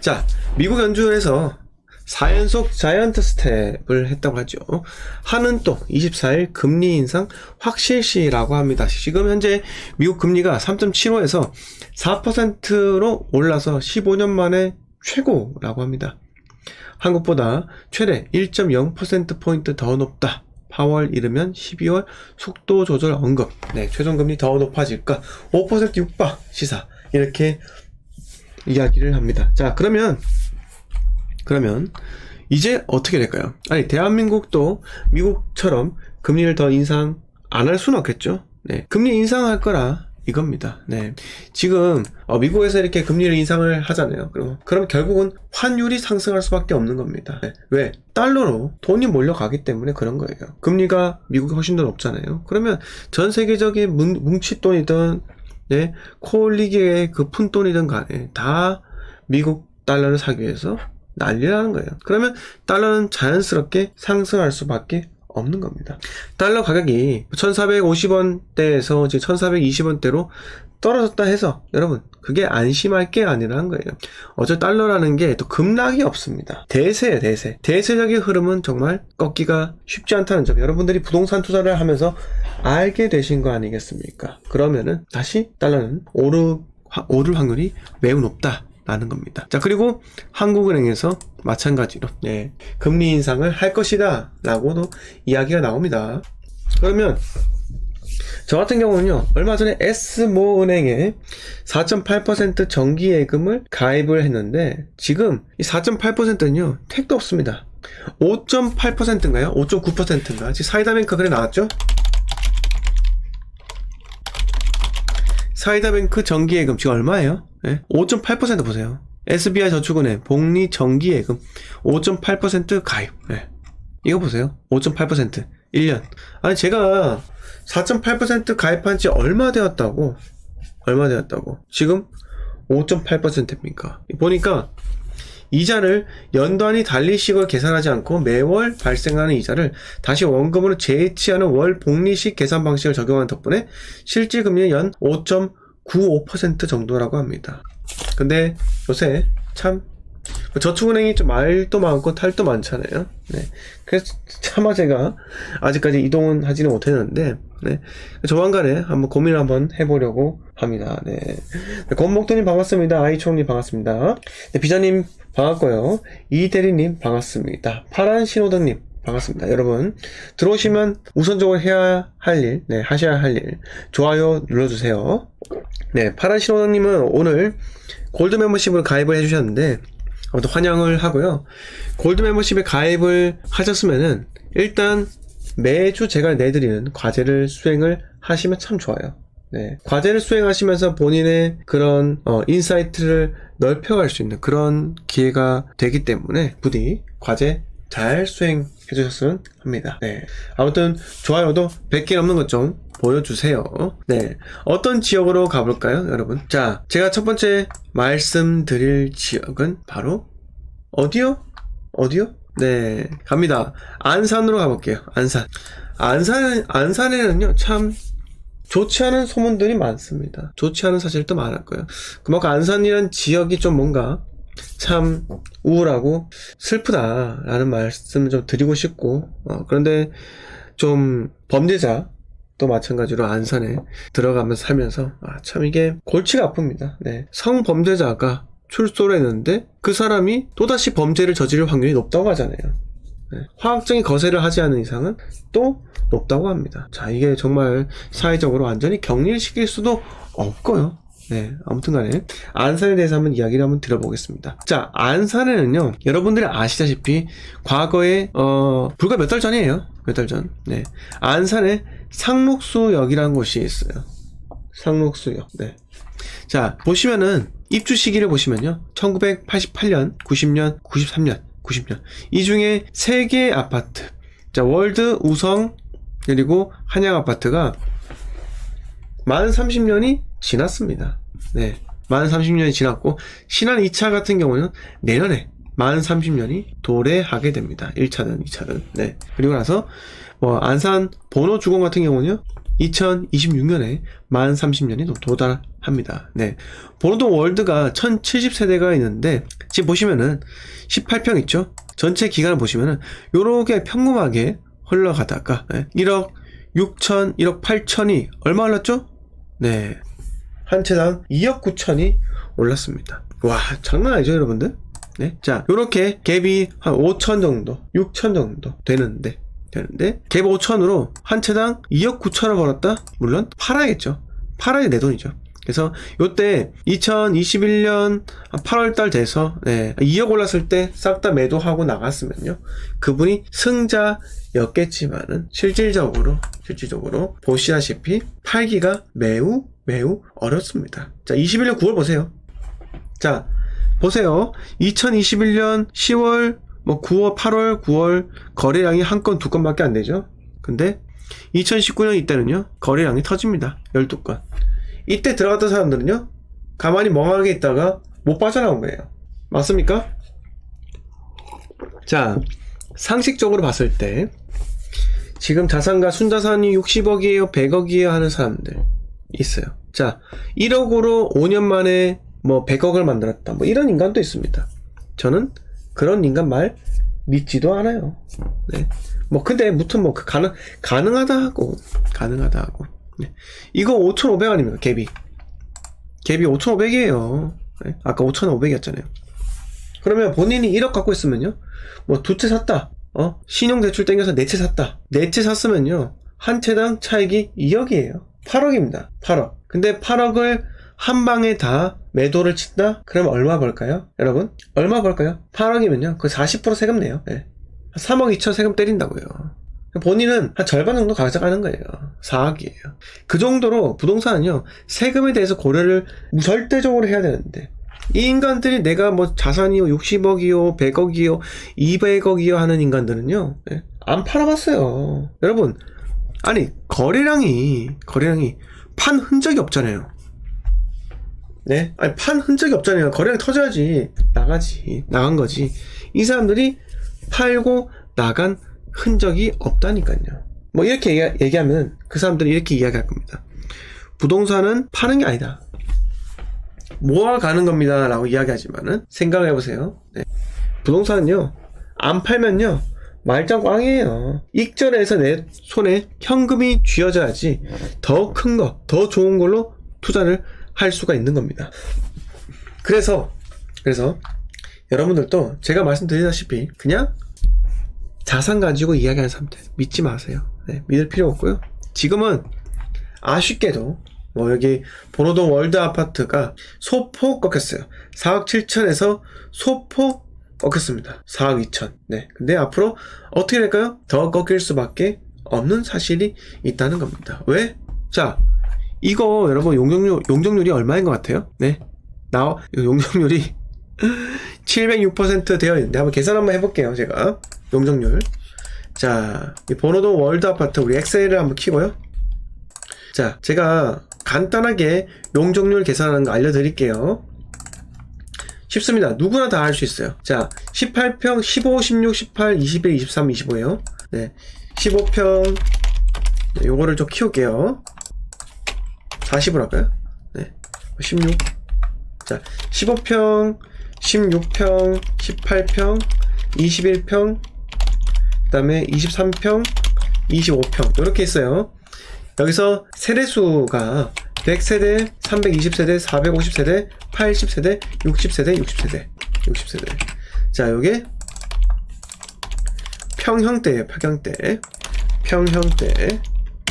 자, 미국 연준에서 4연속 자이언트 스텝을 했다고 하죠. 한은 또 24일 금리 인상 확실시라고 합니다. 지금 현재 미국 금리가 3.75에서 4%로 올라서 15년 만에 최고라고 합니다. 한국보다 최대 1.0%포인트 더 높다. 파월 이르면 12월 속도 조절 언급. 네, 최종금리 더 높아질까? 5% 육박 시사. 이렇게 이야기를 합니다. 자, 그러면 이제 어떻게 될까요? 아니, 대한민국도 미국처럼 금리를 더 인상 안 할 수는 없겠죠? 네, 금리 인상할 거라 이겁니다. 네, 지금 미국에서 이렇게 금리를 인상을 하잖아요. 그럼 결국은 환율이 상승할 수밖에 없는 겁니다. 네, 왜? 달러로 돈이 몰려가기 때문에 그런 거예요. 금리가 미국이 훨씬 더 높잖아요. 그러면 전 세계적인 뭉칫돈이든 네, 코올리기의 그 푼돈이든 간에 다 미국 달러를 사기 위해서 난리라는 거예요. 그러면 달러는 자연스럽게 상승할 수밖에 없는 겁니다. 달러 가격이 1450원대에서 이제 1420원대로 떨어졌다 해서 여러분 그게 안심할 게 아니라는 거예요. 어제 달러라는 게 또 급락이 없습니다. 대세예요, 대세. 대세적인 흐름은 정말 꺾기가 쉽지 않다는 점 여러분들이 부동산 투자를 하면서 알게 되신 거 아니겠습니까? 그러면은 다시 달러는 오를 확률이 매우 높다 라는 겁니다. 자, 그리고 한국은행에서 마찬가지로 네, 금리 인상을 할 것이다 라고도 이야기가 나옵니다. 그러면 저 같은 경우는요, 얼마 전에 S모은행에 4.8% 정기예금을 가입을 했는데 지금 이 4.8%는요 택도 없습니다. 5.8%인가요? 5.9%인가? 지금 사이다뱅크 그래 나왔죠? 사이다뱅크 정기예금 지금 얼마예요? 네? 5.8% 보세요. SBI 저축은행 복리 정기예금 5.8% 가입. 네. 이거 보세요. 5.8% 1년. 아니 제가 4.8% 가입한 지 얼마 되었다고 지금 5.8%입니까? 보니까 이자를 연단위 단리식으로 계산하지 않고 매월 발생하는 이자를 다시 원금으로 재해치하는 월 복리식 계산 방식을 적용한 덕분에 실질 금리는 연 5.95% 정도라고 합니다. 근데 요새 참 저축은행이 좀 말도 많고 탈도 많잖아요. 네. 그래서 차마 제가 아직까지 이동은 하지는 못했는데, 네. 조만간에 한번 고민을 한번 해보려고 합니다. 네. 권목도님 반갑습니다. 아이총님 반갑습니다. 네, 비자님 반갑고요. 이대리님 반갑습니다. 파란 신호등님 반갑습니다. 여러분 들어오시면 우선적으로 해야 할 일, 네, 하셔야 할 일 좋아요 눌러주세요. 네, 파란 신호등님은 오늘 골드 멤버십으로 가입을 해주셨는데 아무튼 환영을 하고요. 골드 멤버십에 가입을 하셨으면은 일단 매주 제가 내드리는 과제를 수행을 하시면 참 좋아요. 네, 과제를 수행하시면서 본인의 그런 인사이트를 넓혀갈 수 있는 그런 기회가 되기 때문에 부디 과제 잘 수행해 주셨으면 합니다. 네, 아무튼 좋아요도 100개 넘는 것 좀 보여주세요. 네, 어떤 지역으로 가볼까요, 여러분? 자, 제가 첫 번째 말씀드릴 지역은 바로 어디요? 네, 갑니다. 안산으로 가볼게요. 안산에는요 참 좋지 않은 소문들이 많습니다. 좋지 않은 사실도 많았고요. 그만큼 안산이란 지역이 좀 뭔가 참 우울하고 슬프다라는 말씀을 좀 드리고 싶고, 그런데 좀 범죄자 또 마찬가지로 안산에 들어가면서 살면서 참 이게 골치가 아픕니다. 네, 성범죄자가 출소를 했는데 그 사람이 또다시 범죄를 저지를 확률이 높다고 하잖아요. 네, 화학적인 거세를 하지 않은 이상은 또 높다고 합니다. 자, 이게 정말 사회적으로 완전히 격리시킬 수도 없고요. 네, 아무튼 간에 안산에 대해서 한번 이야기를 한번 들어보겠습니다. 자, 안산에는요 여러분들이 아시다시피 과거에 불과 몇 달 전이에요. 몇 달 전. 네, 안산에 상록수역이라는 곳이 있어요. 상록수역. 네. 자, 보시면은 입주 시기를 보시면요 1988년, 90년, 93년, 90년 이 중에 3개의 아파트, 자, 월드, 우성 그리고 한양 아파트가 만 30년이 지났습니다. 네, 만 30년이 지났고 신안 2차 같은 경우는 내년에 만 30년이 도래하게 됩니다. 1차든 2차든. 네, 그리고 나서 안산 번호주공 같은 경우는요 2026년에 만 30년이 도달합니다. 네. 보노동 월드가 1070세대가 있는데, 지금 보시면은 18평 있죠? 전체 기간을 보시면은 요렇게 평범하게 흘러가다가 1억 6천, 1억 8천이 얼마 올랐죠? 네. 한 채당 2억 9천이 올랐습니다. 와, 장난 아니죠, 여러분들? 네. 자, 요렇게 갭이 한 5천 정도, 6천 정도 되는데 갭 5천으로 한 채당 2억 9천을 벌었다? 물론 팔아야겠죠. 팔아야 내 돈이죠. 그래서 요때 2021년 8월달 돼서 2억 올랐을 때 싹 다 매도하고 나갔으면요, 그분이 승자였겠지만은 실질적으로 보시다시피 팔기가 매우 어렵습니다. 자, 21년 9월 보세요. 자, 보세요. 2021년 10월, 9월, 8월, 9월 거래량이 한 건, 두 건밖에 안 되죠. 근데 2019년 이때는요, 거래량이 터집니다. 12건. 이때 들어갔던 사람들은요, 가만히 멍하게 있다가 못 빠져나온 거예요. 맞습니까? 자, 상식적으로 봤을 때 지금 자산가 순자산이 60억이에요, 100억이에요 하는 사람들 있어요. 자, 1억으로 5년 만에 100억을 만들었다, 이런 인간도 있습니다. 저는 그런 인간 말 믿지도 않아요. 네. 근데 무튼 가능하다 하고. 네. 이거 5,500원입니다. 갭이 5,500이에요. 네. 아까 5,500이었잖아요. 그러면 본인이 1억 갖고 있으면요, 두 채 샀다, 신용대출 땡겨서 4채 샀다, 4채 샀으면요, 한 채당 차익이 2억이에요. 8억입니다. 8억. 근데 8억을 한 방에 다 매도를 친다? 그러면 얼마 벌까요? 여러분, 얼마 벌까요? 8억이면요, 그 40% 세금 내요. 네. 3억 2천 세금 때린다고요. 본인은 한 절반 정도 가져가는 거예요. 4억이에요. 그 정도로 부동산은요, 세금에 대해서 고려를 절대적으로 해야 되는데, 이 인간들이 내가 자산이요 60억이요 100억이요 200억이요 하는 인간들은요, 안 팔아봤어요. 여러분, 아니 거래량이 판 흔적이 없잖아요. 네? 아니 판 흔적이 없잖아요. 거래량이 터져야지 나간 거지. 이 사람들이 팔고 나간 흔적이 없다니까요. 이렇게 얘기하면 그 사람들이 이렇게 이야기할 겁니다. 부동산은 파는 게 아니다, 모아 가는 겁니다 라고 이야기하지만은, 생각을 해보세요. 네. 부동산은요, 안 팔면요, 말짱 꽝이에요. 익절해서 내 손에 현금이 쥐어져야지 더 큰 거, 더 좋은 걸로 투자를 할 수가 있는 겁니다. 그래서 여러분들도 제가 말씀드리다시피 그냥 자산 가지고 이야기하는 사람들 믿지 마세요. 네, 믿을 필요 없고요. 지금은 아쉽게도 여기 보노동 월드 아파트가 소폭 꺾였어요. 4억 7천에서 소폭 꺾였습니다. 4억 2천. 네. 근데 앞으로 어떻게 될까요? 더 꺾일 수밖에 없는 사실이 있다는 겁니다. 왜? 자, 이거 여러분 용적률이 얼마인 것 같아요? 네. 용적률이 706% 되어 있는데, 한번 계산 한번 해볼게요. 제가 용적률. 자, 이 보노동 월드 아파트 우리 엑셀을 한번 키고요. 자, 제가 간단하게 용적률 계산하는 거 알려드릴게요. 쉽습니다. 누구나 다 할 수 있어요. 자, 18평, 15, 16, 18, 21, 23, 25에요. 네, 15평. 네, 요거를 좀 키울게요. 40으로 할까요? 네, 16. 자, 15평, 16평, 18평, 21평, 그 다음에 23평, 25평. 이렇게 있어요. 여기서 세대수가 100세대, 320세대, 450세대, 80세대, 60세대, 60세대. 자, 요게 평형대예요. 평형대.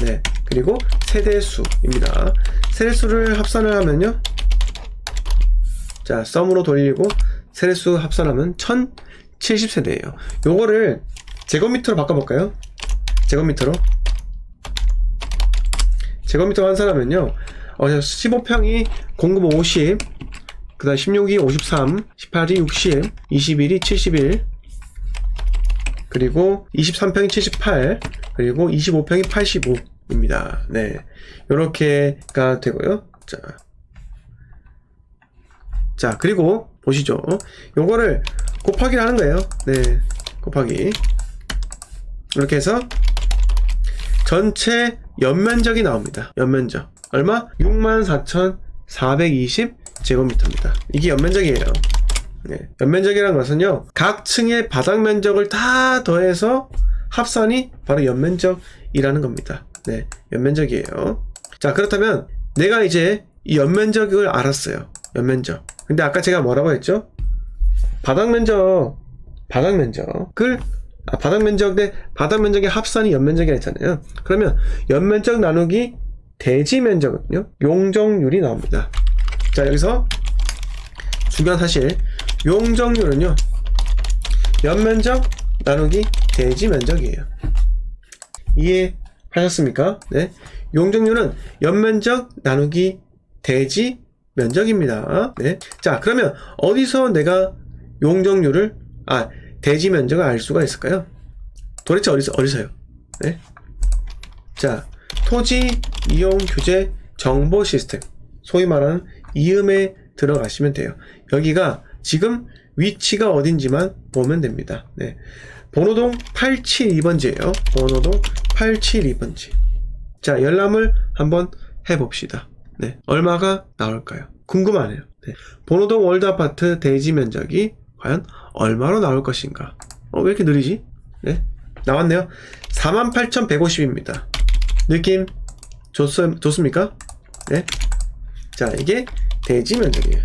네. 그리고 세대수입니다. 세대수를 합산을 하면요, 자, 썸으로 돌리고 세대수 합산하면 1070세대예요. 요거를 제곱미터로 바꿔볼까요? 제곱미터로 환산하면요, 15평이 0금 50, 그 다음 16이 53, 18이 60, 21이 71, 그리고 23평이 78, 그리고 25평이 85입니다. 네. 요렇게가 되고요. 자, 그리고 보시죠. 요거를 곱하기를 하는 거예요. 네. 곱하기. 이렇게 해서 전체 연면적이 나옵니다. 연면적. 얼마? 64,420제곱미터입니다. 이게 연면적이에요. 네. 연면적이라는 것은요, 각 층의 바닥 면적을 다 더해서 합산이 바로 연면적이라는 겁니다. 네. 연면적이에요. 자, 그렇다면 내가 이제 이 연면적을 알았어요. 연면적. 근데 아까 제가 뭐라고 했죠? 바닥 면적의 합산이 연면적이라 했잖아요. 그러면 연면적 나누기 대지 면적은요, 용적률이 나옵니다. 자, 여기서 중요한 사실, 용적률은요, 연면적 나누기 대지 면적이에요. 이해하셨습니까? 네. 용적률은 연면적 나누기 대지 면적입니다. 네. 자, 그러면 어디서 내가 용적률을, 대지 면적을 알 수가 있을까요? 도대체 어디서요? 네. 자, 토지 이용 규제 정보 시스템, 소위 말하는 이음에 들어가시면 돼요. 여기가 지금 위치가 어딘지만 보면 됩니다. 네. 번호동 872번지예요. 번호동 872번지. 자, 열람을 한번 해봅시다. 네. 얼마가 나올까요? 궁금하네요. 네. 번호동 월드아파트 대지 면적이 과연 얼마로 나올 것인가? 왜 이렇게 느리지? 네. 나왔네요. 48,150입니다. 느낌 좋습니까? 네. 자, 이게 대지 면적이에요.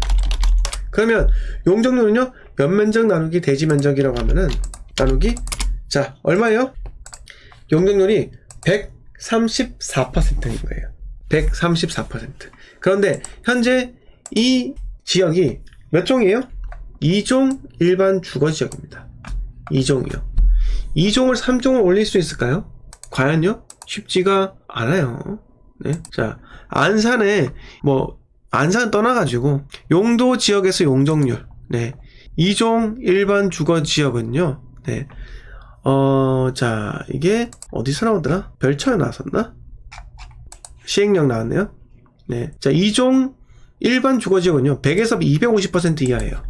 그러면 용적률은요, 연면적 나누기 대지 면적이라고 하면은, 나누기, 자, 얼마예요? 용적률이 134%인 거예요. 134%. 그런데 현재 이 지역이 몇 종이에요? 2종 일반 주거 지역입니다. 2종이요. 2종을 3종을 올릴 수 있을까요? 과연요? 쉽지가 않아요. 네. 자, 안산 떠나가지고 용도 지역에서 용적률, 네. 2종 일반 주거 지역은요, 네. 자, 이게 어디서 나오더라? 별초에 나왔었나? 시행령 나왔네요. 네. 자, 2종 일반 주거 지역은요, 100에서 250% 이하예요.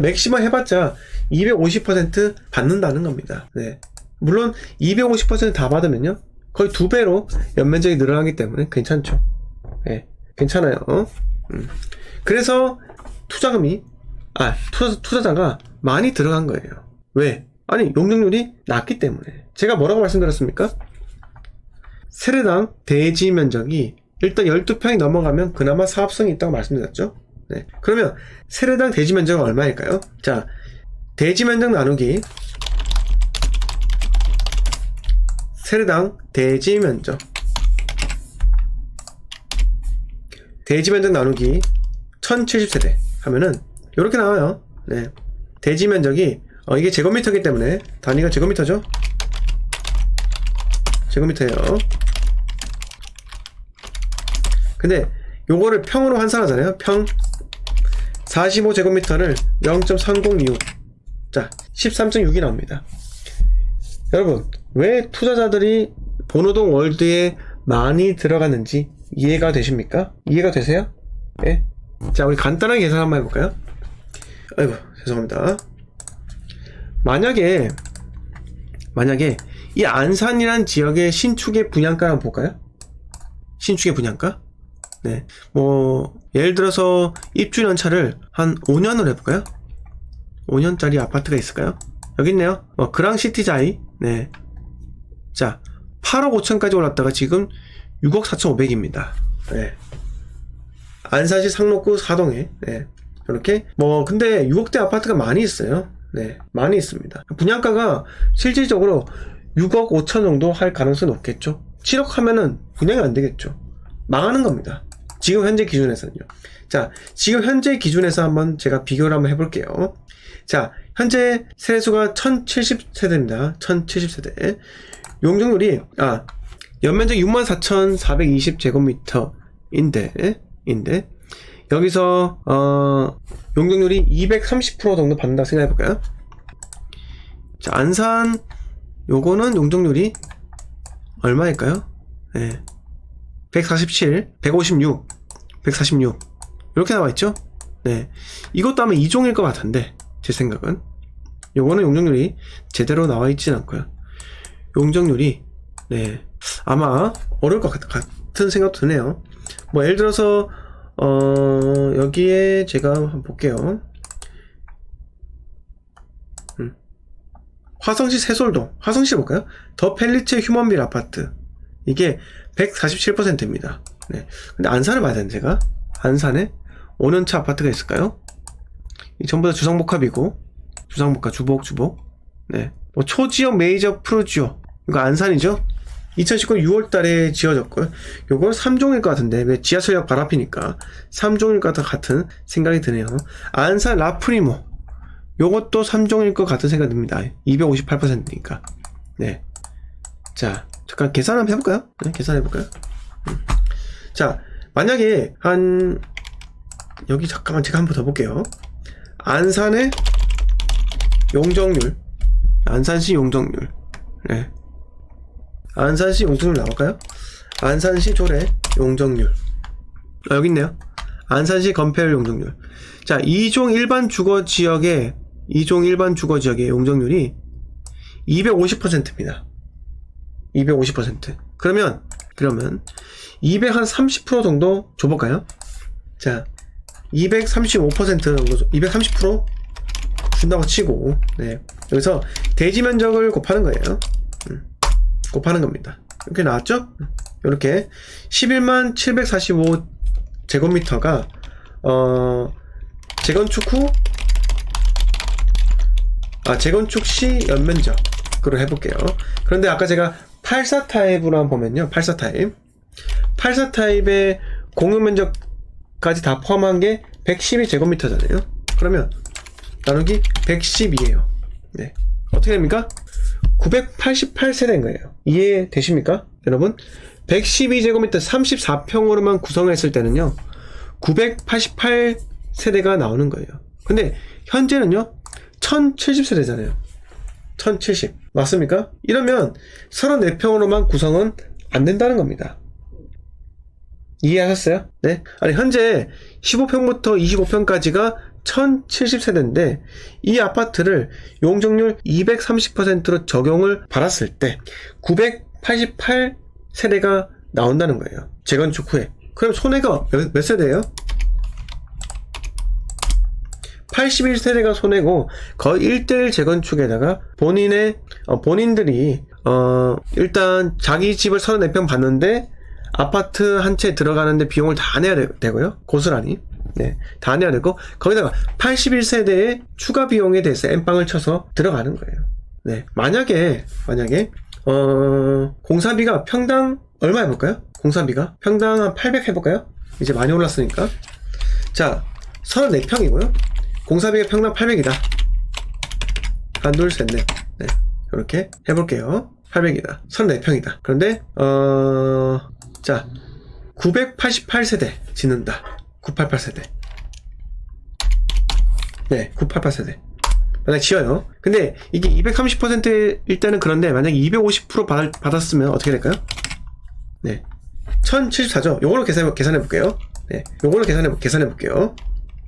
맥시멈 해봤자 250% 받는다는 겁니다. 네. 물론 250% 다 받으면요, 거의 2배로 연면적이 늘어나기 때문에 괜찮죠. 네. 괜찮아요. 그래서 투자자가 많이 들어간 거예요. 왜? 아니, 용적률이 낮기 때문에. 제가 뭐라고 말씀드렸습니까? 세례당 대지 면적이 일단 12평이 넘어가면 그나마 사업성이 있다고 말씀드렸죠. 네. 그러면 세례당 대지 면적은 얼마일까요? 자, 대지 면적 나누기 세례당 대지 면적 나누기 1070세대 하면은 이렇게 나와요. 네. 대지 면적이 이게 제곱미터이기 때문에 단위가 제곱미터죠. 제곱미터예요. 근데 요거를 평으로 환산하잖아요. 평 45제곱미터를 0.3026, 자 13.6이 나옵니다. 여러분, 왜 투자자들이 번호동 월드에 많이 들어갔는지 이해가 되십니까? 이해가 되세요? 네. 자, 우리 간단하게 계산 한번 해볼까요? 아이고, 죄송합니다. 만약에 이 안산이란 지역의 신축의 분양가 한번 볼까요? 신축의 분양가? 네. 예를 들어서 입주 연차를 한 5년으로 해볼까요? 5년짜리 아파트가 있을까요? 여기 있네요. 그랑시티자이. 네. 자, 8억 5천까지 올랐다가 지금 6억 4,500입니다. 네. 안산시 상록구 사동에. 네. 이렇게. 근데 6억대 아파트가 많이 있어요. 네. 많이 있습니다. 분양가가 실질적으로 6억 5천 정도 할 가능성이 높겠죠. 7억 하면은 분양이 안 되겠죠. 망하는 겁니다. 지금 현재 기준에서는요. 자, 지금 현재 기준에서 한번 제가 비교를 한번 해볼게요. 자, 현재 세대수가 1070세대입니다. 1070세대. 용적률이, 연면적 64,420제곱미터인데, 여기서, 용적률이 230% 정도 받는다 생각해볼까요? 자, 안산, 요거는 용적률이 얼마일까요? 네. 147, 156, 146. 이렇게 나와있죠? 네. 이것도 아마 2종일 것 같은데, 제 생각은. 요거는 용적률이 제대로 나와있진 않고요. 용적률이 네. 아마 어려울 것 같은 생각도 드네요. 뭐 예를 들어서 여기에 제가 한번 볼게요. 화성시 세솔동, 화성시 볼까요? 더 펠리체 휴먼빌 아파트. 이게 147%입니다. 네. 근데 안산을 봐야 되는데, 제가. 안산에 5년차 아파트가 있을까요? 이 전부 다 주상복합이고, 주복. 네. 뭐, 초지역 메이저 프루지오. 이거 안산이죠? 2019년 6월 달에 지어졌고요. 요건 3종일 것 같은데, 왜 지하철역 바로 앞이니까 3종일 것 같은 생각이 드네요. 안산 라프리모. 요것도 3종일 것 같은 생각이 듭니다. 258%니까. 네. 자, 잠깐 계산 한번 해볼까요? 네, 계산해볼까요? 자, 만약에 여기 잠깐만 제가 한번 더 볼게요. 안산의 용적률. 안산시 용적률. 네. 안산시 용적률 나올까요? 안산시 조례 용적률. 여기 있네요. 안산시 건폐율 용적률. 자, 2종 일반 주거 지역의 용적률이 250%입니다. 250%. 그러면 230% 정도 줘볼까요? 자, 235% 정도, 230% 준다고 치고, 네. 여기서 대지 면적을 곱하는 거예요. 곱하는 겁니다. 이렇게 나왔죠? 이렇게 11만 745 제곱미터가 재건축 시 연면적으로 해볼게요. 그런데 아까 제가 84타입으로 한번 보면요. 84타입의 공유면적까지 다 포함한 게 112제곱미터잖아요. 그러면 나누기 112예요. 네. 어떻게 됩니까? 988세대인 거예요. 이해되십니까? 여러분? 112제곱미터 34평으로만 구성했을 때는요. 988세대가 나오는 거예요. 근데 현재는요. 1070세대잖아요. 1070. 맞습니까? 이러면 34평으로만 구성은 안 된다는 겁니다. 이해하셨어요? 네. 아니, 현재 15평부터 25평까지가 1070세대인데, 이 아파트를 용적률 230%로 적용을 받았을 때, 988세대가 나온다는 거예요. 재건축 후에. 그럼 손해가 몇 세대예요? 81세대가 손해고, 거의 1대1 재건축에다가 본인들이 일단 자기 집을 34평 받는데 아파트 한 채 들어가는데 비용을 다 내야 되고요. 고스란히. 네, 다 내야 되고, 거기다가 81세대의 추가 비용에 대해서 엠빵을 쳐서 들어가는 거예요. 네, 만약에 공사비가 평당 얼마 해볼까요? 공사비가 평당 한 800 해볼까요? 이제 많이 올랐으니까. 자, 34평이고요. 공사비가 평당 800이다. 하나, 둘, 셋, 넷. 네, 이렇게 해볼게요. 800이다. 34평이다. 그런데 자, 988세대 짓는다. 988세대. 네, 988세대. 만약 지어요. 근데 이게 230%일 때는 그런데 만약에 250% 받았으면 어떻게 될까요? 네, 1074죠. 요걸로 계산해 볼게요. 네, 요걸로 계산해 볼게요.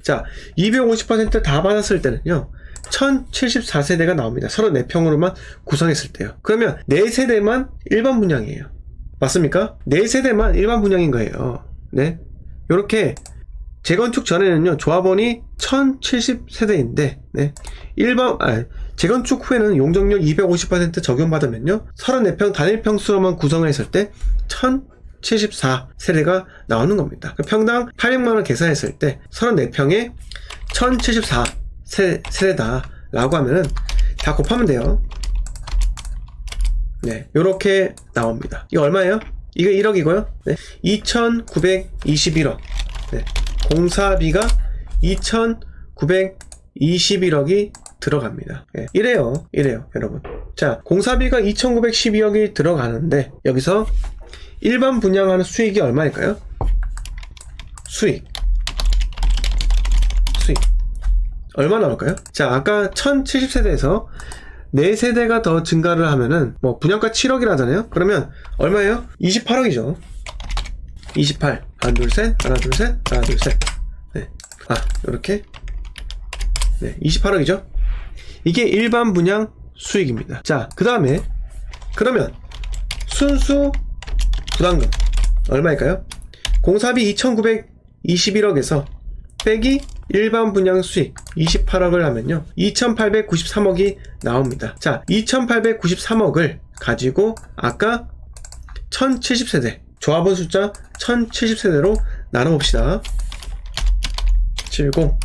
자, 250% 다 받았을 때는요, 1074세대가 나옵니다. 34평으로만 구성했을 때요. 그러면 4세대만 일반 분양이에요. 맞습니까? 4세대만 일반 분양인 거예요. 네, 요렇게 재건축 전에는요, 조합원이 1070세대인데, 네, 재건축 후에는 용적률 250% 적용받으면요, 34평 단일평수로만 구성을 했을 때 1074세대가 나오는 겁니다. 평당 800만원 계산했을 때 34평에 1074세대다 라고 하면은 다 곱하면 돼요. 네, 요렇게 나옵니다. 이거 얼마예요? 이거 1억이고요. 네, 2921억. 네, 공사비가 2921억이 들어갑니다. 네, 이래요, 여러분. 자, 공사비가 2912억이 들어가는데, 여기서 일반 분양하는 수익이 얼마일까요? 수익. 얼마 나올까요? 자, 아까 1070세대에서 4세대가 더 증가를 하면은, 뭐, 분양가 7억이라 하잖아요? 그러면, 얼마예요? 28억이죠. 28. 하나, 둘, 셋. 네. 요렇게. 네. 28억이죠? 이게 일반 분양 수익입니다. 자, 그 다음에, 그러면, 순수 부담금 얼마일까요? 공사비 2,921억에서 빼기 일반 분양 수익 28억을 하면요 2,893억이 나옵니다. 자, 2,893억을 가지고 아까 1070세대 조합원 숫자 1070세대로 나눠봅시다. 70 하면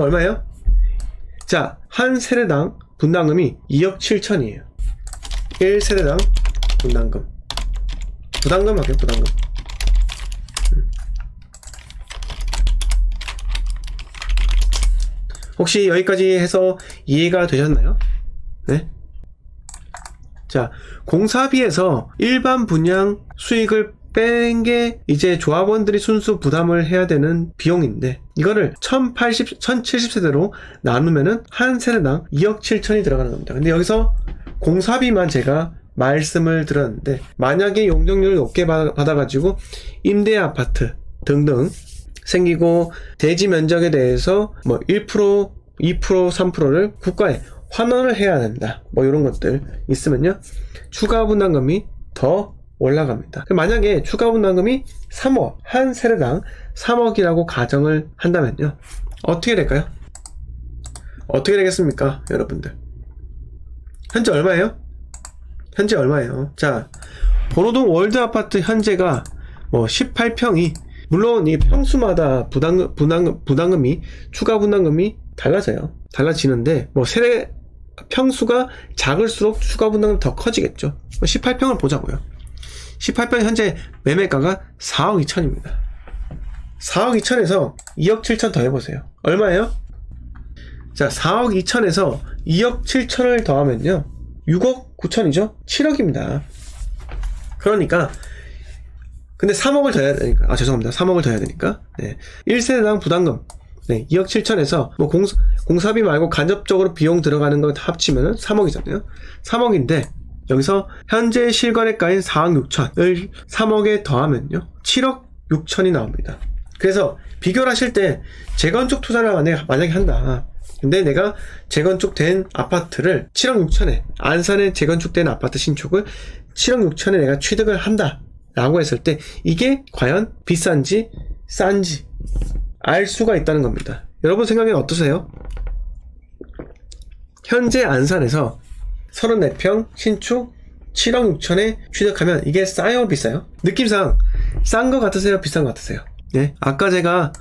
얼마예요? 자, 한 세대당 분담금이 2억 7천이에요 1세대당 분담금 할게요. 부담금. 혹시 여기까지 해서 이해가 되셨나요? 네? 자, 공사비에서 일반 분양 수익을 뺀 게 이제 조합원들이 순수 부담을 해야 되는 비용인데 이거를 1070세대로 나누면은 한 세대당 2억 7천이 들어가는 겁니다. 근데 여기서 공사비만 제가 말씀을 드렸는데 만약에 용적률을 높게 받아가지고 임대 아파트 등등 생기고 대지 면적에 대해서 뭐 1%, 2%, 3%를 국가에 환원을 해야 된다. 뭐 이런 것들 있으면요. 추가 분담금이 더 올라갑니다. 만약에 추가 분담금이 3억, 한 세대당 3억이라고 가정을 한다면요. 어떻게 될까요? 어떻게 되겠습니까? 여러분들. 현재 얼마예요? 자, 번호동 월드 아파트 현재가 뭐 18평이 물론 이 평수마다 부담금이 추가 분담금이 달라지는데 뭐 세대 평수가 작을수록 추가 분담금이 더 커지겠죠. 18평을 보자고요. 18평 현재 매매가가 4억 2천입니다. 4억 2천에서 2억 7천 더 해보세요. 얼마예요? 자, 4억 2천에서 2억 7천을 더하면요 6억 9천이죠? 7억입니다. 그러니까 근데 3억을 더 해야 되니까 죄송합니다. 3억을 더 해야 되니까 네. 1세대당 부담금 2억 7천에서 뭐 공사비 말고 간접적으로 비용 들어가는 거 다 합치면은 3억이잖아요. 3억인데 여기서 현재 실거래가인 4억 6천을 3억에 더하면요 7억 6천이 나옵니다. 그래서 비교를 하실 때 재건축 투자를 만약에 한다. 근데 내가 재건축된 아파트를 7억 6천에 안산에 재건축된 아파트 신축을 7억 6천에 내가 취득을 한다 라고 했을 때 이게 과연 비싼지 싼지 알 수가 있다는 겁니다. 여러분 생각엔 어떠세요? 현재 안산에서 34평 신축 7억 6천에 취득하면 이게 싸요 비싸요? 느낌상 싼 거 같으세요? 비싼 거 같으세요? 네, 아까 제가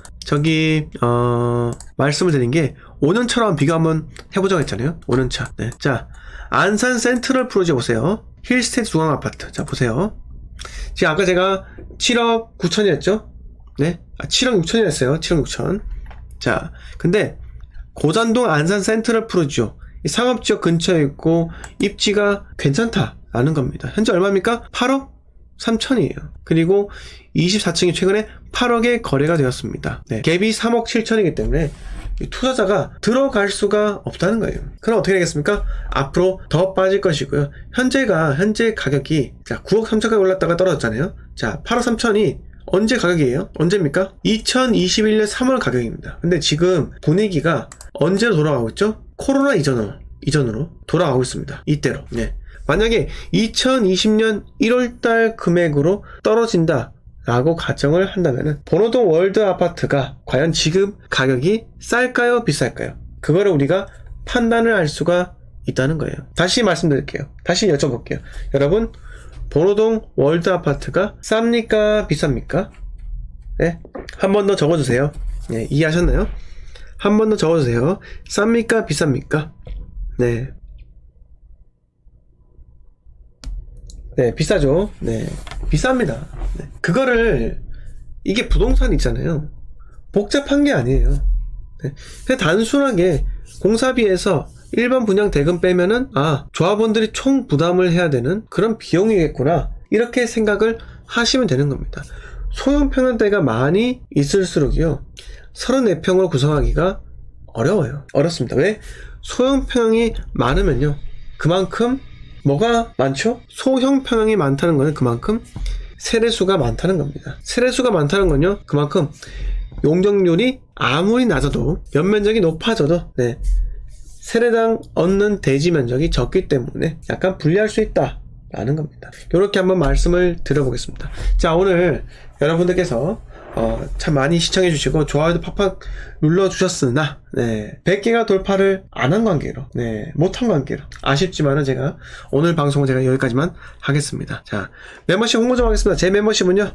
말씀을 드린 게 5년차로 비교 한번 해보자고 했잖아요. 5년차. 네. 자, 안산 센트럴 프로지 보세요. 힐스테이트 중앙 아파트. 자, 보세요. 지금 아까 제가 7억 9천이었죠? 네. 7억 6천이었어요. 7억 6천. 자, 근데 고잔동 안산 센트럴 프로지요. 이 상업지역 근처에 있고 입지가 괜찮다라는 겁니다. 현재 얼마입니까? 8억 3천이에요. 그리고 24층이 최근에 8억에 거래가 되었습니다. 네. 갭이 3억 7천이기 때문에 투자자가 들어갈 수가 없다는 거예요. 그럼 어떻게 되겠습니까? 앞으로 더 빠질 것이고요. 현재 가격이 자 9억 3천까지 올랐다가 떨어졌잖아요. 자 8억 3천이 언제 가격이에요? 언제입니까? 2021년 3월 가격입니다. 근데 지금 분위기가 언제로 돌아가고 있죠? 코로나 이전으로 돌아가고 있습니다. 이때로. 네. 만약에 2020년 1월달 금액으로 떨어진다 라고 가정을 한다면은 번호동 월드 아파트가 과연 지금 가격이 쌀까요 비쌀까요? 그거를 우리가 판단을 할 수가 있다는 거예요. 다시 말씀드릴게요. 다시 여쭤볼게요. 여러분 번호동 월드 아파트가 쌉니까 비쌉니까? 네, 한 번 더 적어주세요. 네, 이해하셨나요? 한 번 더 적어주세요. 쌉니까 비쌉니까? 네. 네, 비싸죠. 네, 비쌉니다. 네. 그거를, 이게 부동산 있잖아요. 복잡한 게 아니에요. 네. 그냥 단순하게 공사비에서 일반 분양 대금 빼면은, 조합원들이 총 부담을 해야 되는 그런 비용이겠구나. 이렇게 생각을 하시면 되는 겁니다. 소형 평형대가 많이 있을수록요, 34평을 구성하기가 어려워요. 어렵습니다. 왜? 소형 평형이 많으면요, 그만큼 뭐가 많죠? 소형 평형이 많다는 거는 그만큼 세대수가 많다는 겁니다. 세대수가 많다는 건요, 그만큼 용적률이 아무리 낮아도 연면적이 높아져도 세대당 얻는 대지 면적이 적기 때문에 약간 불리할 수 있다 라는 겁니다. 이렇게 한번 말씀을 드려보겠습니다. 자, 오늘 여러분들께서 참 많이 시청해주시고 좋아요도 팍팍 눌러주셨으나 100개가 돌파를 안 한 관계로 못한 관계로 아쉽지만은 제가 오늘 방송은 제가 여기까지만 하겠습니다. 자, 멤버십 홍보 좀 하겠습니다. 제 멤버십은요